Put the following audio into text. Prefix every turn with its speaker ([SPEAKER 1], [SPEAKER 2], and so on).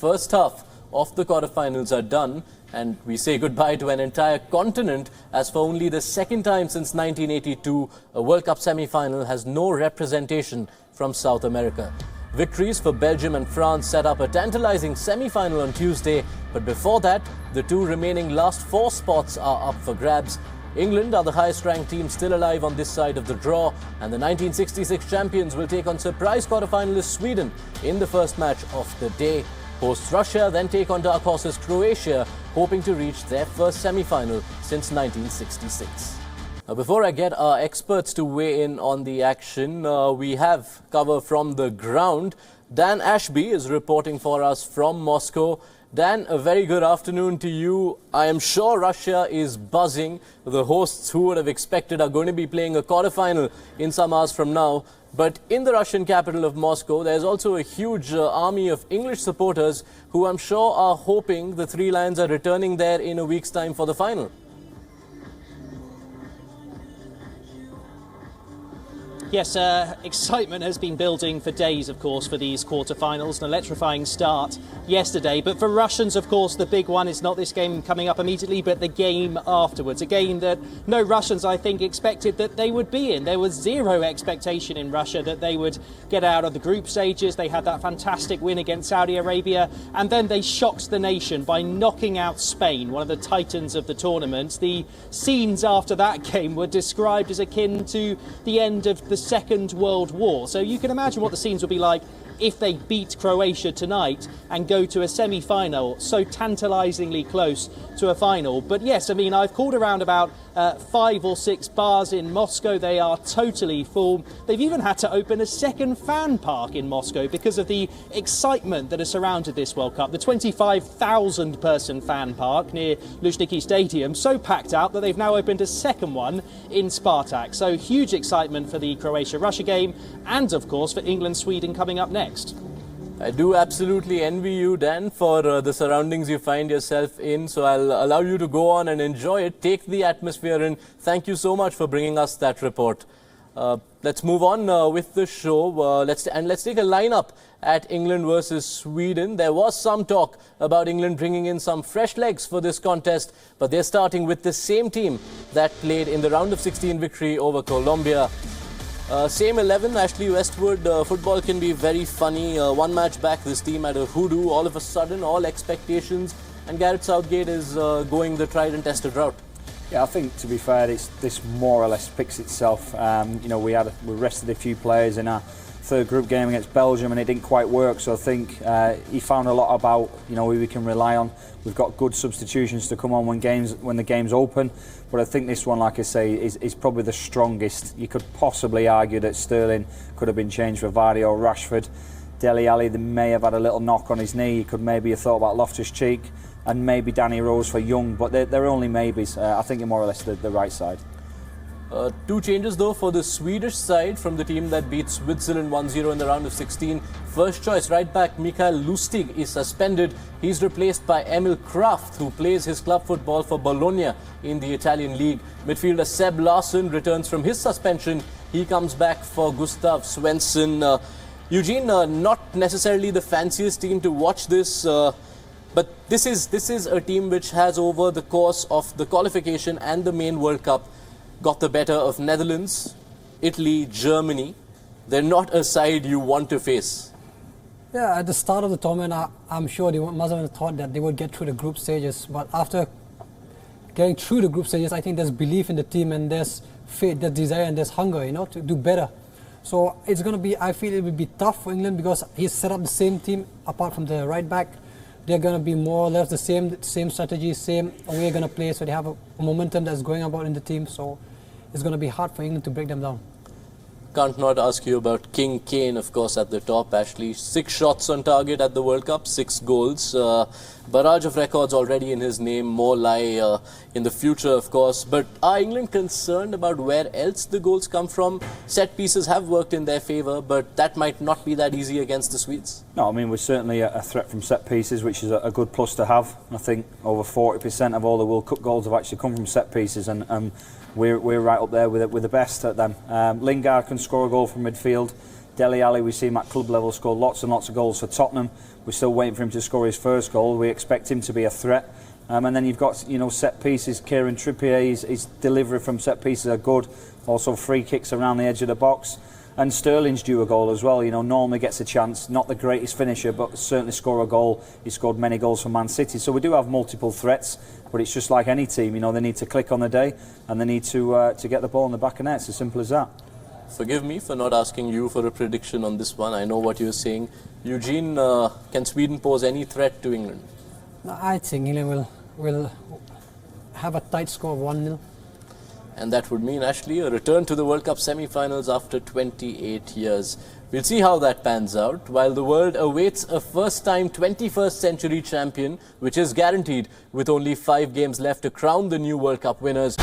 [SPEAKER 1] first half of the quarterfinals are done, and we say goodbye to an entire continent, as for only the second time since 1982, a World Cup semi-final has no representation from South America. Victories for Belgium and France set up a tantalizing semi-final on Tuesday, but before that, the two remaining last four spots are up for grabs. England are the highest-ranked team still alive on this side of the draw, and the 1966 champions will take on surprise quarterfinalist Sweden in the first match of the day. Hosts Russia then take on dark horses Croatia, hoping to reach their first semi-final since 1966. Now, before I get our experts to weigh in on the action, we have cover from the ground. Dan Ashby is reporting for us from Moscow. Dan, a very good afternoon to you. I am sure Russia is buzzing. The hosts, who would have expected, are going to be playing a quarterfinal in some hours from now. But in the Russian capital of Moscow, there's also a huge army of English supporters who I'm sure are hoping the Three Lions are returning there in a week's time for the final.
[SPEAKER 2] Yes, excitement has been building for days, of course, for these quarterfinals. An electrifying start yesterday. But for Russians, of course, the big one is not this game coming up immediately, but the game afterwards. A game that no Russians, I think, expected that they would be in. There was zero expectation in Russia that they would get out of the group stages. They had that fantastic win against Saudi Arabia, and then they shocked the nation by knocking out Spain, one of the titans of the tournament. The scenes after that game were described as akin to the end of the Second World War. So you can imagine what the scenes would be like if they beat Croatia tonight and go to a semi-final, so tantalisingly close to a final. But yes, I mean, I've called around about 5 or 6 bars in Moscow. They are totally full. They've even had to open a second fan park in Moscow because of the excitement that has surrounded this World Cup. The 25,000 person fan park near Luzhniki Stadium, so packed out that they've now opened a second one in Spartak. So huge excitement for the Croatia-Russia game, and of course for England-Sweden coming up next.
[SPEAKER 1] I do absolutely envy you, Dan, for the surroundings you find yourself in. So I'll allow you to go on and enjoy it. Take the atmosphere in. Thank you so much for bringing us that report. Let's move on with the show. Let's take a lineup at England versus Sweden. There was some talk about England bringing in some fresh legs for this contest, but they're starting with the same team that played in the round of 16 victory over Colombia. Same 11, Ashley Westwood. Football can be very funny. One match back, this team had a hoodoo. All of a sudden, all expectations. And Gareth Southgate is going the tried and tested route.
[SPEAKER 3] Yeah, I think, to be fair, this more or less picks itself. You know, we rested a few players in our third group game against Belgium, and it didn't quite work. So I think he found a lot about, you know, who we can rely on. We've got good substitutions to come on when the game's open. But I think this one, like I say, is probably the strongest. You could possibly argue that Sterling could have been changed for Vardy or Rashford. Dele Alli, they may have had a little knock on his knee. You could maybe have thought about Loftus-Cheek and maybe Danny Rose for Young, but they're only maybes. I think you're more or less the right side.
[SPEAKER 1] Two changes though for the Swedish side from the team that beat Switzerland 1-0 in the round of 16. First choice right back Mikael Lustig is suspended. He's replaced by Emil Kraft, who plays his club football for Bologna in the Italian league. Midfielder Seb Larsson returns from his suspension. He comes back for Gustav Svensson. Eugene, not necessarily the fanciest team to watch this, but this is a team which has, over the course of the qualification and the main World Cup, got the better of Netherlands, Italy, Germany. They're not a side you want to face.
[SPEAKER 4] Yeah, at the start of the tournament, I'm sure they must have thought that they would get through the group stages. But after getting through the group stages, I think there's belief in the team, and there's faith, there's desire, and there's hunger, you know, to do better. So it's going to be, I feel it will be tough for England because he's set up the same team apart from the right back. They're going to be more or less the same strategy, same way going to play. So they have a momentum that's going about in the team. So it's going to be hard for England to break them down.
[SPEAKER 1] Can't not ask you about King Kane, of course, at the top, Ashley. 6 shots on target at the World Cup, 6 goals. Barrage of records already in his name, more lie in the future, of course. But are England concerned about where else the goals come from? Set pieces have worked in their favour, but that might not be that easy against the Swedes.
[SPEAKER 3] No, I mean, we're certainly a threat from set pieces, which is a good plus to have. I think over 40% of all the World Cup goals have actually come from set pieces, and we're right up there with the best at them. Lingard can score a goal from midfield. Dele Alli, we see him at club level score lots and lots of goals for Tottenham. We're still waiting for him to score his first goal. We expect him to be a threat. And then you've got, set pieces. Kieran Trippier, his delivery from set pieces are good. Also free kicks around the edge of the box. And Sterling's due a goal as well. Normally gets a chance. Not the greatest finisher, but certainly score a goal. He scored many goals for Man City. So we do have multiple threats. But it's just like any team. They need to click on the day and they need to get the ball in the back of net. It's as simple as that.
[SPEAKER 1] Forgive me for not asking you for a prediction on this one. I know what you're saying. Eugene, can Sweden pose any threat to England?
[SPEAKER 4] No, I think England will have a tight score of 1-0.
[SPEAKER 1] And that would mean, Ashley, a return to the World Cup semi-finals after 28 years. We'll see how that pans out, while the world awaits a first-time 21st century champion, which is guaranteed with only 5 games left to crown the new World Cup winners.